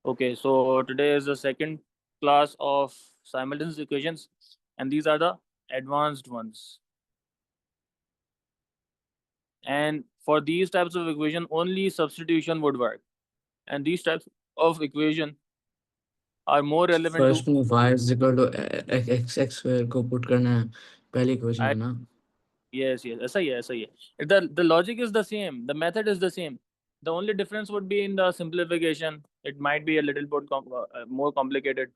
Okay, so today is the second class of simultaneous equations, and these are the advanced ones. And for these types of equation, only substitution would work. And these types of equation are more relevant to first में y is equal to x square को put करना है पहली equation I, में ना yes, ऐसा ही है, ऐसा ही है. The logic is the same, the method is the same. The only difference would be in the simplification. It might be a little bit more complicated.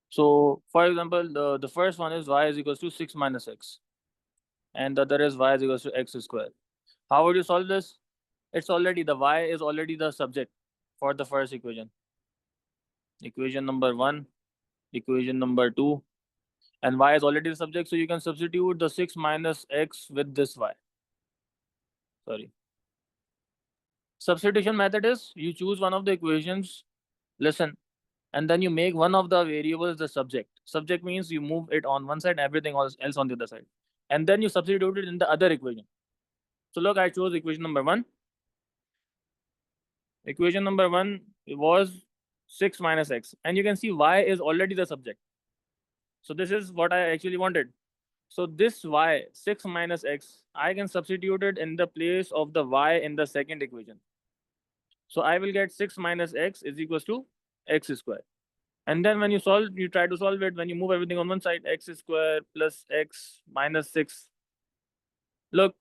So, for example, the first one is y is equals to 6 minus x, and the other is y is equals to x square. How would you solve this? It's already, the y is already the subject for the first equation. Equation number 1, equation number 2, and y is already the subject, so you can substitute the 6 minus x with this y. Sorry. Substitution method is you choose one of the equations, listen, and then you make one of the variables the subject. Subject means you move it on one side, everything else on the other side. And then you substitute it in the other equation. So look, I chose equation number 1. Equation number 1 was 6 minus x. And you can see y is already the subject. So this is what I actually wanted. So this y, 6 minus x, I can substitute it in the place of the y in the second equation. So I will get 6 minus x is equals to x square. And then when you solve, you try to solve it, when you move everything on one side, x square plus x minus 6. Look,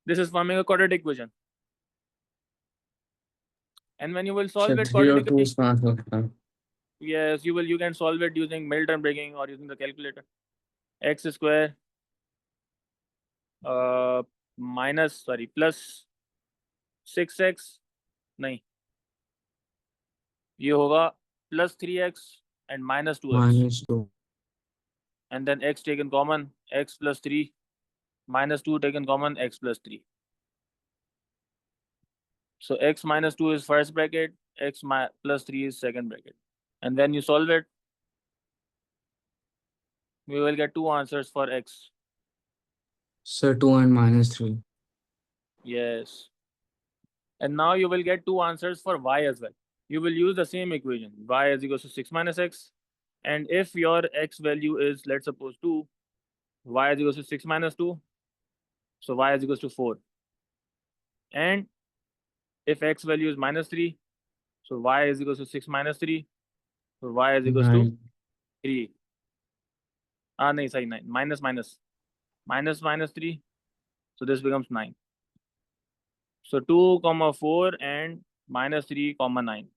this is forming a quadratic equation. And when you will solve it 3 और 2 quadratically, इसमें आ सकता है yes, you can solve it using Milton breaking or using the calculator. X square plus 6x, नहीं, ये होगा plus 3x and minus 2x. -2 And then x taken common, x plus 3, minus 2 taken common, x plus 3. So x minus 2 is first bracket, x plus 3 is second bracket. And when you solve it, we will get two answers for x. so 2 and -3 Yes. And now you will get two answers for y as well. You will use the same equation. Y is equals to 6 minus x. And if your x value is, let's suppose 2, y is equals to 6 minus 2. So y is equals to 4. And if x value is minus 3, so y is equals to 6 minus 3. So y is equals to 9 3. No, sorry, 9. Minus 3. So this becomes 9. So 2, 4 and minus 3, 9.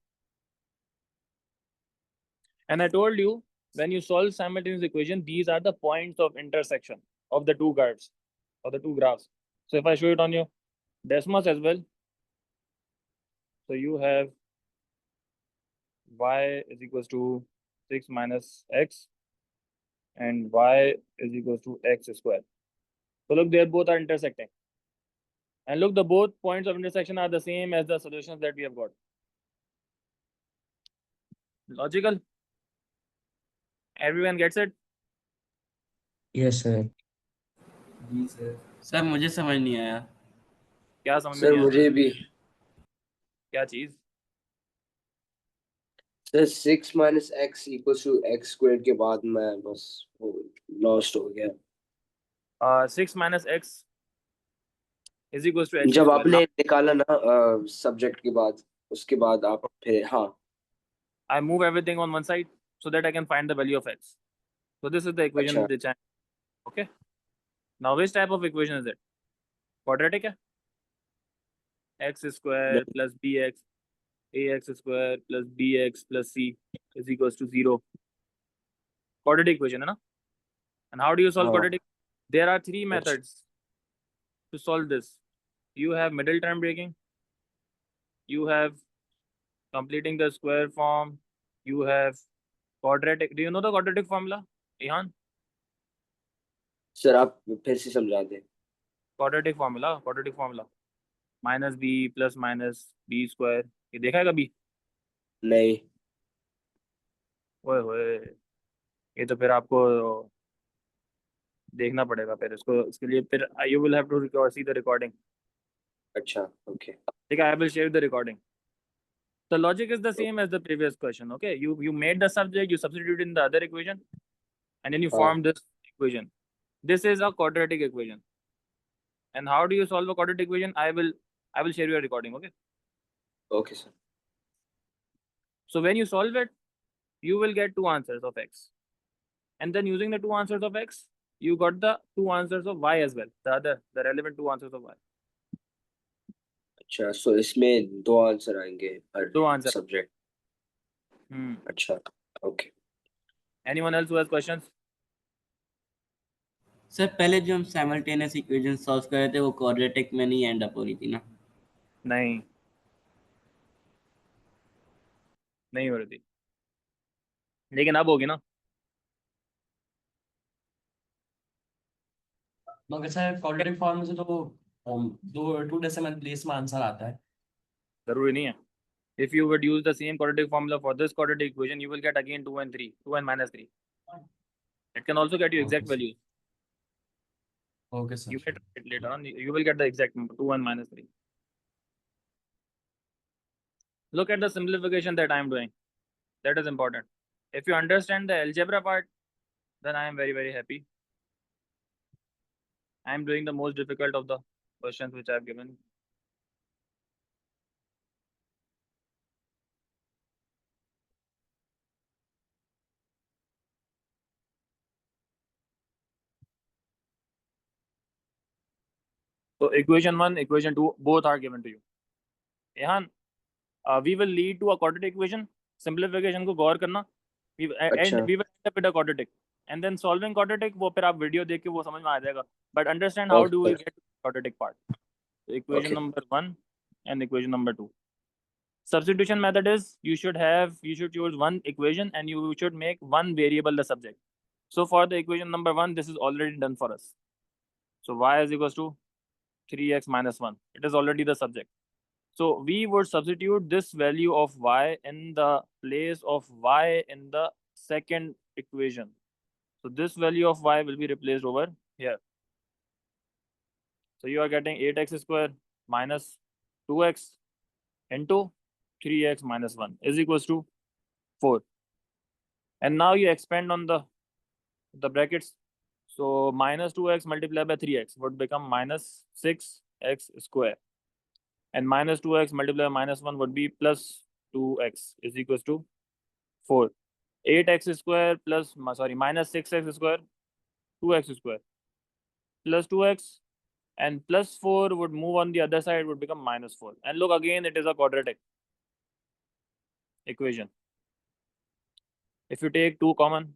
And I told you, when you solve simultaneous equation, these are the points of intersection of the two curves or the two graphs. So if I show it on your Desmos as well, so you have y is equals to 6 minus x and y is equals to x square. So look, they both are intersecting. And look, the both points of intersection are the same as the solutions that we have got. Logical? Everyone gets it? yes sir जी sir मुझे समझ नहीं आया क्या समझ में sir नहीं आया? मुझे भी क्या चीज? Sir 6 minus x equals two x square के बाद मैं बस लॉस्ट हो गया 6 minus x is equals to x जब square. आपने निकाला ना सब्जेक्ट के बाद उसके बाद आप फिर हाँ I move everything on one side so that I can find the value of x. So this is the equation अच्छा which I. Okay. Now which type of equation is it? Quadratic है? X square plus bx, ax square plus bx plus c is equals to 0. Quadratic equation है ना? And how do you solve हाँ quadratic? There are three methods to solve this. You have middle term breaking. You have completing the square form. You have quadratic. Do you know the quadratic formula, Ihan? Sir आप फिर से समझा दें Quadratic formula. Minus b plus minus b square. ये देखा है कभी? नहीं ओए होए, ये तो फिर आपको देखना पड़ेगा फिर इसको, इसके लिए फिर you will have to see the recording. अच्छा ओके ठीक है, I will share the recording. The logic is the same as the previous question. Okay, you made the subject, you substitute in the other equation, and then you form this equation. This is a quadratic equation. And how do you solve a quadratic equation? I will share you a recording. Okay. Okay, sir. So when you solve it, you will get two answers of x, and then using the two answers of x, you got the two answers of y as well. The relevant two answers of y. अच्छा, so इसमें दो answer आएंगे हर दो answer. Subject. अच्छा, okay. Anyone else who has questions? Sir पहले जो हम simultaneous equation solve कर रहे थे वो क्वाड्रेटिक में नहीं एंड अप हो रही थी ना? नहीं हो रही थी, लेकिन अब होगी ना. मगर सर क्वाड्रेटिक फॉर्म से तो दो टू डेसिमल प्लेस में आंसर आता है. जरूरी नहीं है. If you would use the same quadratic formula for this quadratic equation, you will get again 2 and 3, 2 and minus 3. It can also get you exact Okay, sir. values. Okay, sir. You get it later on. You will get the exact number, 2 and minus 3. Look at the simplification that I am doing. That is important. If you understand the algebra part, then I am very, very happy. I am doing the most difficult of the questions which I have given. So equation 1, equation 2, both are given to you. Ehan, we will lead to a quadratic equation. Simplification को गौर करना. We will end up with a quadratic. And then solving quadratic, वो फिर आप video देख के वो समझ में आ जाएगा. But understand how do we get to the quadratic part. So equation number 1 and equation number 2. Substitution method is you should choose one equation and you should make one variable the subject. So for the equation number 1, this is already done for us. So y is equals to 3x minus 1. It is already the subject. So we would substitute this value of y in the place of y in the second equation. So this value of y will be replaced over here. So you are getting 8x square minus 2x into 3x minus 1 is equals to 4. And now you expand on the brackets. So minus 2x multiplied by 3x would become minus 6x square. And minus 2x multiplied by minus 1 would be plus 2x is equals to 4. 8x square plus, minus 6x square, 2x square, plus 2x, and plus 4 would move on the other side, would become minus 4. And look, again, it is a quadratic equation. If you take 2 common,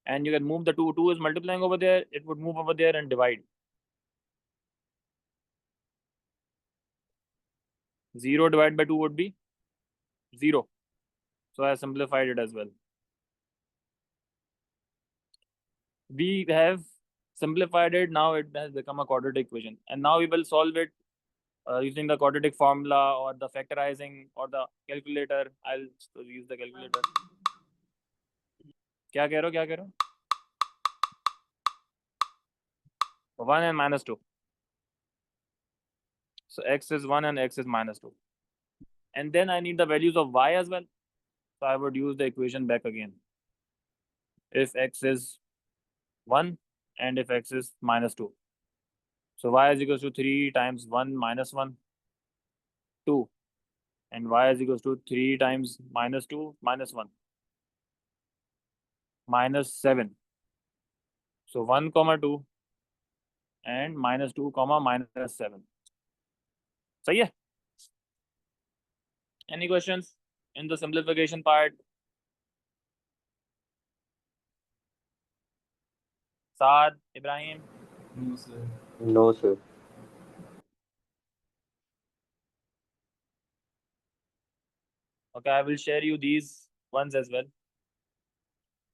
and you can move the 2 is multiplying over there, it would move over there and divide. 0 divided by 2 would be 0. So I simplified it as well. We have simplified it. Now it has become a quadratic equation. And now we will solve it using the quadratic formula or the factorizing or the calculator. I'll use the calculator. क्या कह रहे हो? 1 and minus 2. So x is 1 and x is minus 2. And then I need the values of y as well. So I would use the equation back again. If x is 1 and if x is minus 2. So y is equals to 3 times 1 minus 1, 2. And y is equals to 3 times minus 2 minus 1, minus 7. So 1 comma 2 and minus 2 comma minus 7. सही है? Any questions in the simplification part? Saad, Ibrahim? No, sir. No, sir. Okay, I will share you these ones as well.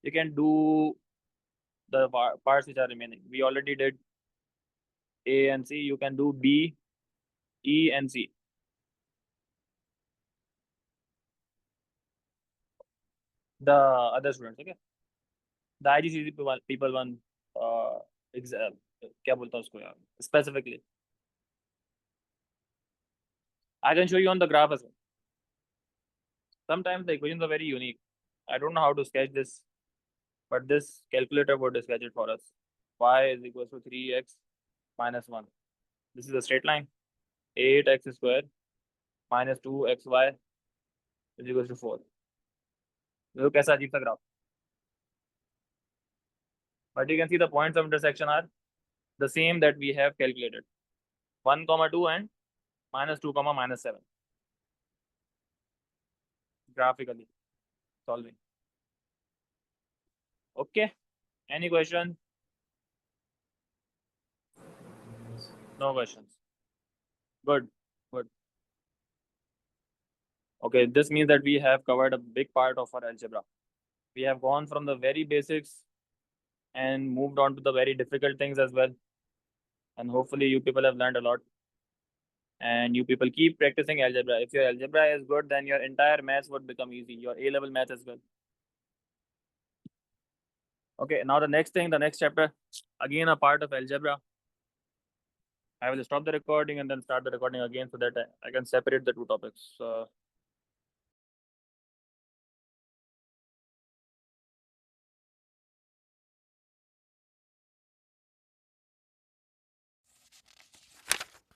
You can do the parts which are remaining. We already did A and C. You can do B, E, and C. The other students, okay? The IGCSE people one exam. क्या बोलता हूँ उसको यार? Specifically. I can show you on the graph as well. Sometimes the equations are very unique. I don't know how to sketch this, but this calculator would sketch it for us. Y is equal to 3x minus 1. This is a straight line. 8x square minus 2xy is equal to 4. देखो कैसा अजीब सा graph. But you can see the points of intersection are the same that we have calculated. 1, 2 and minus 2, minus 7. Graphically solving. Okay. Any question? No questions. Good. Good. Okay, this means that we have covered a big part of our algebra. We have gone from the very basics and moved on to the very difficult things as well. And hopefully you people have learned a lot. And you people keep practicing algebra. If your algebra is good, then your entire maths would become easy. Your A-level math as well. Okay, now the next chapter, again a part of algebra. I will stop the recording and then start the recording again so that I can separate the two topics.